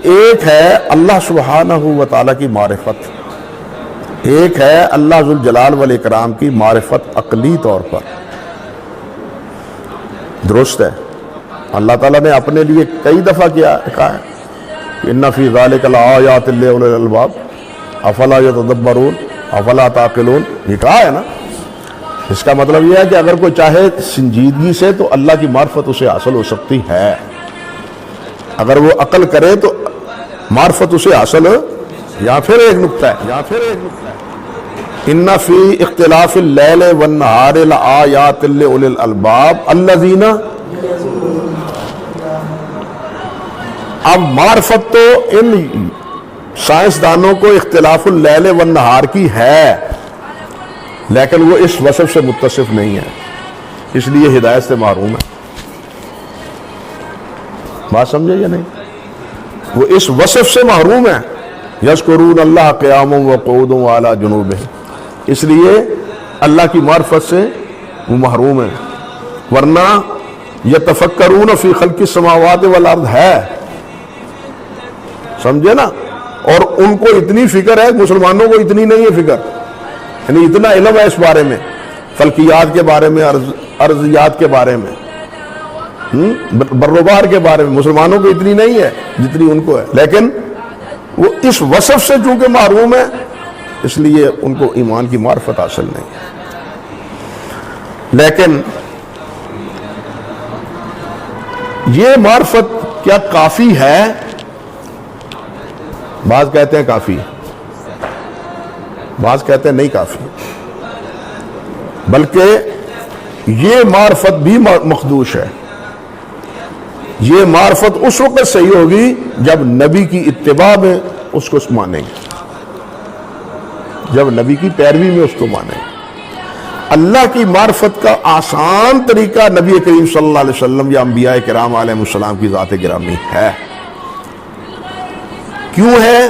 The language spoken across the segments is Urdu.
ایک ہے اللہ سبحانہ و تعالیٰ کی معرفت، ایک ہے اللہ ذوالجلال والاکرام کی معرفت عقلی طور پر، درست ہے۔ اللہ تعالیٰ نے اپنے لیے کئی دفعہ کہا ہے ان فی ذلک لآیات لأولی الالباب افلا یتدبرون افلا تعقلون، یہ کہا ہے نا۔ اس کا مطلب یہ ہے کہ اگر کوئی چاہے سنجیدگی سے تو اللہ کی معرفت اسے حاصل ہو سکتی ہے، اگر وہ عقل کرے تو معرفت اسے حاصل ہو۔ یا پھر ایک نکتہ ہے ان فی اختلاف اللیل والنہار لآیات لأولی الالباب الذین، اب معرفت تو ان سائنسدانوں کو اختلاف اللیل والنہار کی ہے، لیکن وہ اس وصف سے متصف نہیں ہے، اس لیے ہدایت سے محروم ہے۔ بات سمجھے یا نہیں؟ وہ اس وصف سے محروم ہے، یذکرون اللہ قیاما وقعودا وعلی جنوبہم، اس لیے اللہ کی معرفت سے وہ محروم ہے۔ ورنہ یتفکرون فی خلق السماوات والارض ہے، سمجھے نا؟ اور ان کو اتنی فکر ہے، مسلمانوں کو اتنی نہیں ہے فکر، یعنی اتنا علم ہے اس بارے میں، فلکیات کے بارے میں، ارضیات کے بارے میں، بروبار کے بارے میں، مسلمانوں کو اتنی نہیں ہے جتنی ان کو ہے، لیکن وہ اس وصف سے چونکہ محروم ہے اس لیے ان کو ایمان کی معرفت حاصل نہیں ہے۔ لیکن یہ معرفت کیا کافی ہے؟ بعض کہتے ہیں کافی، بعض کہتے ہیں نہیں کافی، بلکہ یہ معرفت بھی مخدوش ہے۔ یہ معرفت اس وقت صحیح ہوگی جب نبی کی اتباع میں اس کو مانیں گے، جب نبی کی پیروی میں اس کو مانیں گے۔ اللہ کی معرفت کا آسان طریقہ نبی کریم صلی اللہ علیہ وسلم یا انبیاء کرام علیہ السلام کی ذات گرامی ہے۔ کیوں ہے؟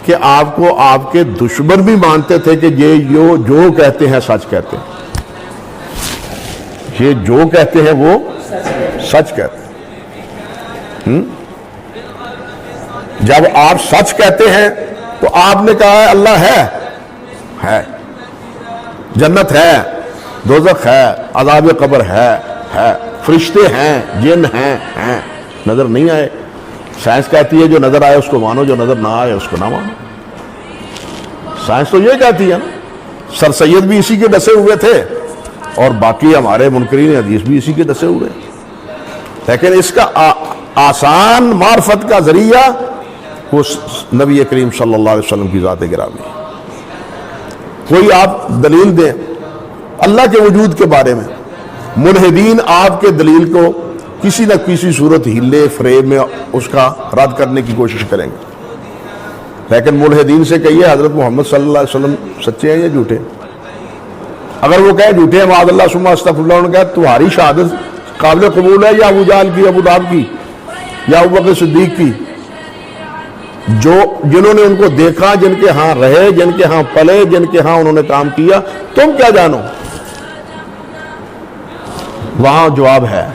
کہ آپ کو آپ کے دشمن بھی مانتے تھے کہ یہ جو کہتے ہیں سچ کہتے ہیں، یہ جو کہتے ہیں وہ سچ کہتے ہیں۔ جب آپ سچ کہتے ہیں تو آپ نے کہا ہے اللہ ہے، جنت ہے، دوزخ ہے، عذاب قبر ہے، فرشتے ہیں، جن ہیں، نظر نہیں آئے۔ سائنس کہتی ہے جو نظر آئے اس کو مانو، جو نظر نہ آئے اس کو نہ مانو۔ سائنس تو یہ کہتی ہے نا۔ سر سید بھی اسی کے ڈسے ہوئے تھے اور باقی ہمارے منکرین حدیث بھی اسی کے ڈسے ہوئے، لیکن اس کا آسان معرفت کا ذریعہ وہ نبی کریم صلی اللہ علیہ وسلم کی ذات گرامی۔ کوئی آپ دلیل دیں اللہ کے وجود کے بارے میں، ملحدین آپ کے دلیل کو کسی نہ کسی صورت ہلے فریب میں اس کا رد کرنے کی کوشش کریں گے، لیکن ملحدین سے کہیے حضرت محمد صلی اللہ علیہ وسلم سچے ہیں یا جھوٹے؟ اگر وہ کہے جھوٹے ہیں، معاذ اللہ ثم استغفر اللہ، انہوں نے کہا تمہاری شہادت قابل قبول ہے یا ابو جہل کی، ابو لہب کی، یا ابو بکر صدیق کی، جنہوں نے ان کو دیکھا، جن کے ہاں رہے، جن کے ہاں پلے، جن کے ہاں انہوں نے کام کیا، تم کیا جانو؟ وہاں جواب ہے۔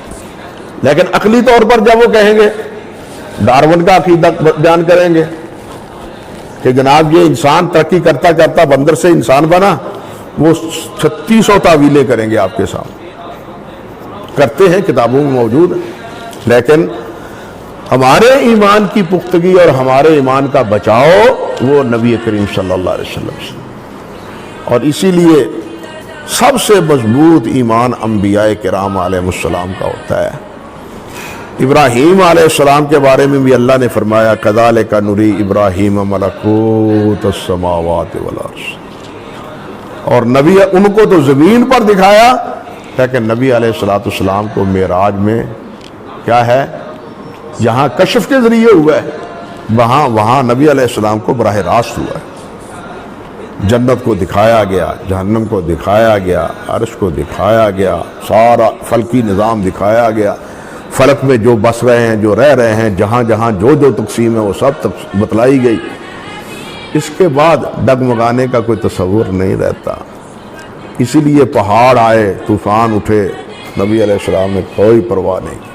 لیکن عقلی طور پر جب وہ کہیں گے، ڈارون کا عقیدہ بیان کریں گے کہ جناب یہ انسان ترقی کرتا کرتا بندر سے انسان بنا، وہ 3600 تعویلیں کریں گے آپ کے سامنے، کرتے ہیں، کتابوں میں موجود ہے۔ لیکن ہمارے ایمان کی پختگی اور ہمارے ایمان کا بچاؤ وہ نبی کریم صلی اللہ علیہ وسلم سے، اور اسی لیے سب سے مضبوط ایمان انبیاء کرام علیہ السلام کا ہوتا ہے۔ ابراہیم علیہ السلام کے بارے میں بھی اللہ نے فرمایا کذالک نری ابراہیم ملکوت السماوات والارض، اور نبی ان کو تو زمین پر دکھایا، لیکن نبی علیہ السلام کو معراج میں کیا ہے، جہاں کشف کے ذریعے ہوا ہے وہاں نبی علیہ السلام کو براہ راست ہوا ہے۔ جنت کو دکھایا گیا، جہنم کو دکھایا گیا، عرش کو دکھایا گیا، سارا فلکی نظام دکھایا گیا، فلک میں جو بس رہے ہیں، جو رہ رہے ہیں، جہاں جہاں جو تقسیم ہے وہ سب بتلائی گئی۔ اس کے بعد ڈگمگانے کا کوئی تصور نہیں رہتا۔ اسی لیے پہاڑ آئے، طوفان اٹھے، نبی علیہ السلام نے کوئی پرواہ نہیں کی۔